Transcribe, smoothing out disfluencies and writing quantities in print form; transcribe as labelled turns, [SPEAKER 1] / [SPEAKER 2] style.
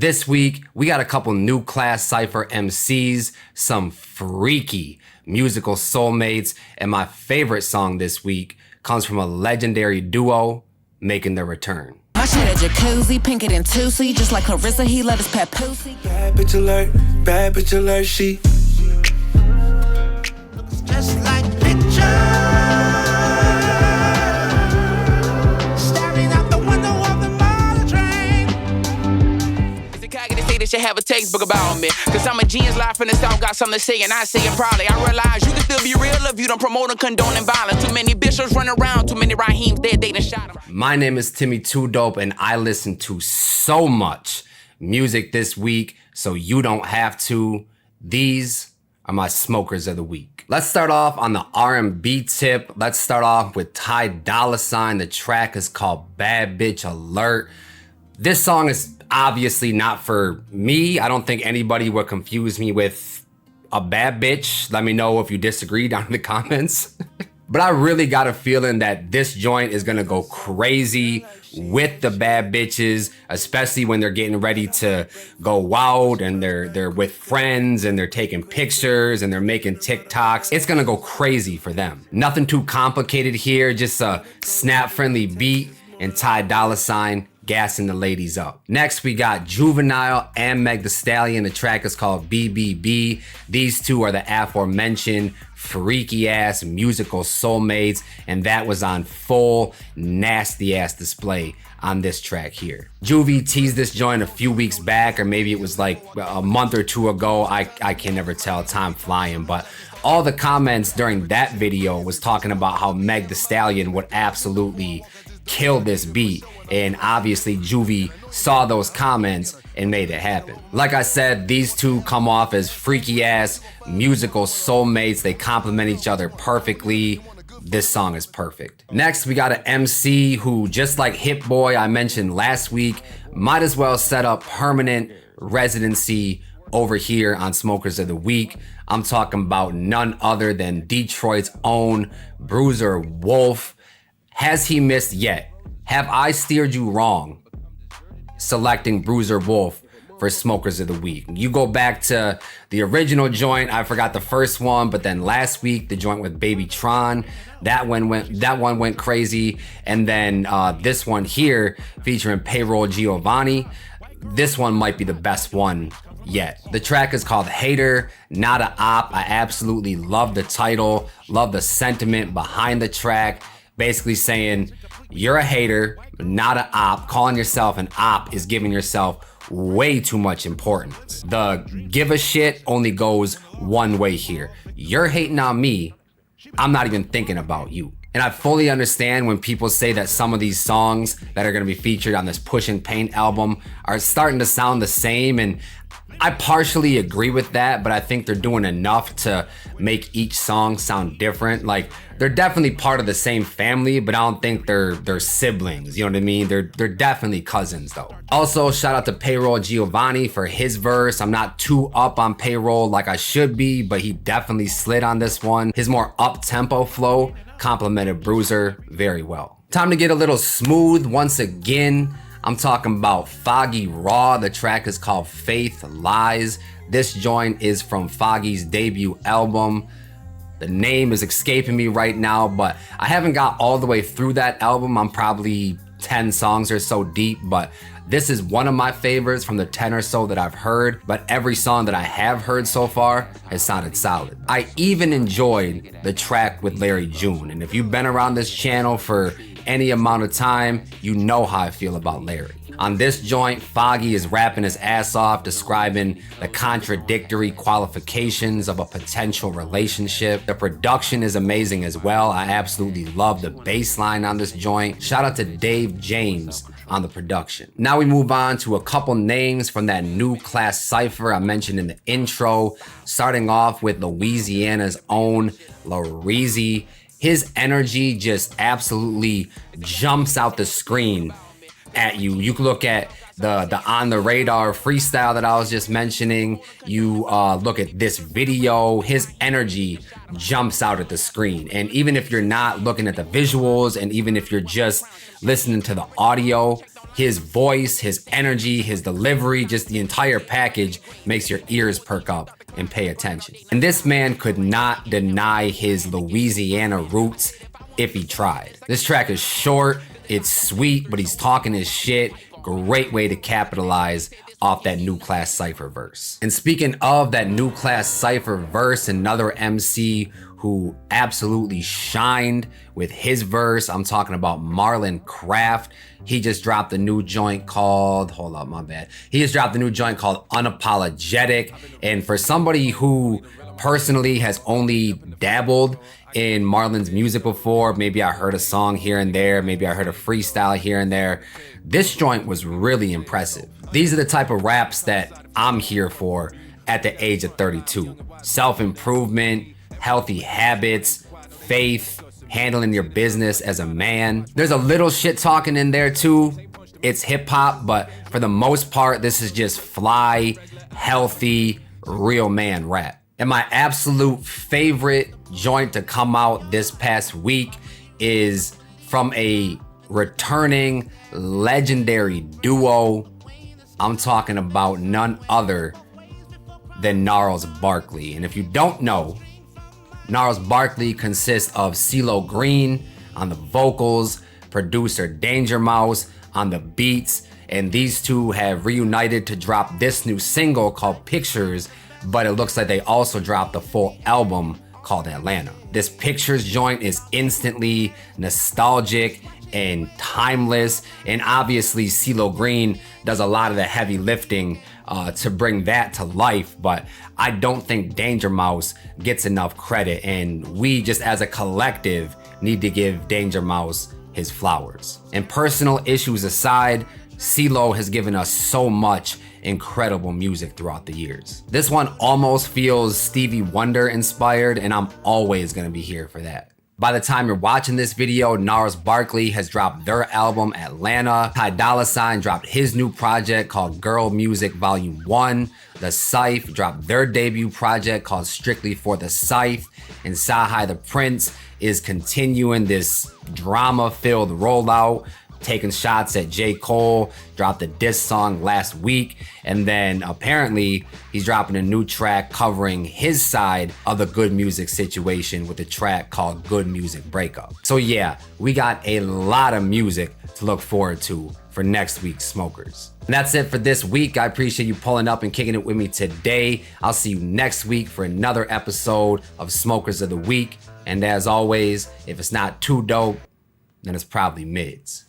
[SPEAKER 1] This week, we got a couple new class cypher MCs, some freaky musical soulmates, and my favorite song this week comes from a legendary duo making their return.
[SPEAKER 2] I shoot a jacuzzi, pinker than Tootsie, just like Clarissa, he let his pet pussy.
[SPEAKER 3] Bad bitch alert, she looks just like picture. Staring out the window of the mall train.
[SPEAKER 4] It's a cocky to say that you have a textbook about me. Cause I'm a genius live from the start, got something to say, and I say it proudly. I realize you can still be real if you don't promote and condone violence. Too many bishops run around, too many Raheems dead, they done shot them.
[SPEAKER 1] My name is Timmy Too Dope, and I listen to so much music this week, so you don't have to. These are my smokers of the week. Let's start off on the R&B tip. Let's start off with Dolla. The track is called Bad Bitch Alert. This song is obviously not for me. I don't think anybody would confuse me with a bad bitch. Let me know if you disagree down in the comments. But I really got a feeling that this joint is gonna go crazy with the bad bitches, especially when they're getting ready to go out and they're with friends and they're taking pictures and they're making TikToks. It's gonna go crazy for them. Nothing too complicated here, just a snap-friendly beat and Dolla gassing the ladies up. Next, we got Juvenile and Meg Thee Stallion. The track is called BBB. These two are the aforementioned freaky ass musical soulmates, and that was on full nasty ass display on this track here. Juvie teased this joint a few weeks back, or maybe it was like a month or two ago. I can never tell, time flying, but all the comments during that video was talking about how Meg Thee Stallion would absolutely kill this beat, and obviously Juvie saw those comments and made it happen. Like I said, these two come off as freaky ass musical soulmates. They complement each other perfectly. This song is perfect. Next, we got an MC who, just like Hit Boy I mentioned last week, might as well set up permanent residency over here on Smokers of the Week. I'm talking about none other than Detroit's own Bruiser Wolf. Has he missed yet? Have I steered you wrong selecting Bruiser Wolf for Smokers of the Week? You go back to the original joint, I forgot the first one, but then last week, the joint with Baby Tron, that one went crazy. And then this one here featuring Payroll Giovanni, this one might be the best one yet. The track is called Hater, Not a Op. I absolutely love the title, love the sentiment behind the track. Basically saying you're a hater, not an op. Calling yourself an op is giving yourself way too much importance. The give a shit only goes one way here. You're hating on me, I'm not even thinking about you. And I fully understand when people say that some of these songs that are gonna be featured on this Push and Paint album are starting to sound the same, and I partially agree with that, but I think they're doing enough to make each song sound different. Like, they're definitely part of the same family, but I don't think they're siblings, you know what I mean? They're definitely cousins though. Also, shout out to Payroll Giovanni for his verse. I'm not too up on Payroll like I should be, but he definitely slid on this one. His more up-tempo flow complemented Bruiser very well. Time to get a little smooth once again. I'm talking about Foggieraw. The track is called Faith Lies. This joint is from Foggy's debut album. The name is escaping me right now, but I haven't got all the way through that album. I'm probably 10 songs or so deep, but this is one of my favorites from the 10 or so that I've heard, but every song that I have heard so far has sounded solid. I even enjoyed the track with Larry June, and if you've been around this channel for any amount of time, you know how I feel about Larry. On this joint, Foggy is rapping his ass off, describing the contradictory qualifications of a potential relationship. The production is amazing as well. I absolutely love the bass line on this joint. Shout out to Dave James on the production. Now we move on to a couple names from that new class cypher I mentioned in the intro, starting off with Louisiana's own LAreezy. His energy just absolutely jumps out the screen at you. You can look at the On the Radar freestyle that I was just mentioning. You look at this video, his energy jumps out at the screen. And even if you're not looking at the visuals, and even if you're just listening to the audio, His voice, his energy, his delivery, just the entire package makes your ears perk up and pay attention. And this man could not deny his Louisiana roots if he tried. This track is short, it's sweet, but he's talking his shit. Great way to capitalize off that New Class Cypher verse. And speaking of that New Class Cypher verse, another MC who absolutely shined with his verse, I'm talking about Marlon Craft. He just dropped a new joint called, He just dropped a new joint called Unapologetic. And for somebody who personally has only dabbled in Marlon's music before, maybe I heard a song here and there, maybe I heard a freestyle here and there, this joint was really impressive. These are the type of raps that I'm here for at the age of 32. Self-improvement, healthy habits, faith, handling your business as a man. There's a little shit talking in there too. It's hip hop, but for the most part, this is just fly, healthy, real man rap. And my absolute favorite joint to come out this past week is from a returning legendary duo. I'm talking about none other than Gnarls Barkley. And if you don't know, Gnarls Barkley consists of CeeLo Green on the vocals, producer Danger Mouse on the beats, and these two have reunited to drop this new single called Pictures, but it looks like they also dropped a full album called Atlanta. This Pictures joint is instantly nostalgic and timeless, and obviously CeeLo Green does a lot of the heavy lifting to bring that to life, but I don't think Danger Mouse gets enough credit, and we just as a collective need to give Danger Mouse his flowers. And personal issues aside, CeeLo has given us so much incredible music throughout the years. This one almost feels Stevie Wonder inspired, and I'm always gonna be here for that. By the time you're watching this video, Gnarls Barkley has dropped their album Atlanta. Dolla dropped his new project called Girl Music Volume 1. The Scythe dropped their debut project called Strictly for the Scythe. And Sahai the Prince is continuing this drama-filled rollout, taking shots at J. Cole, dropped a diss song last week, and then apparently he's dropping a new track covering his side of the Good Music situation with a track called Good Music Breakup. So yeah, we got a lot of music to look forward to for next week's Smokers. And that's it for this week. I appreciate you pulling up and kicking it with me today. I'll see you next week for another episode of Smokers of the Week. And as always, if it's not too dope, then it's probably mids.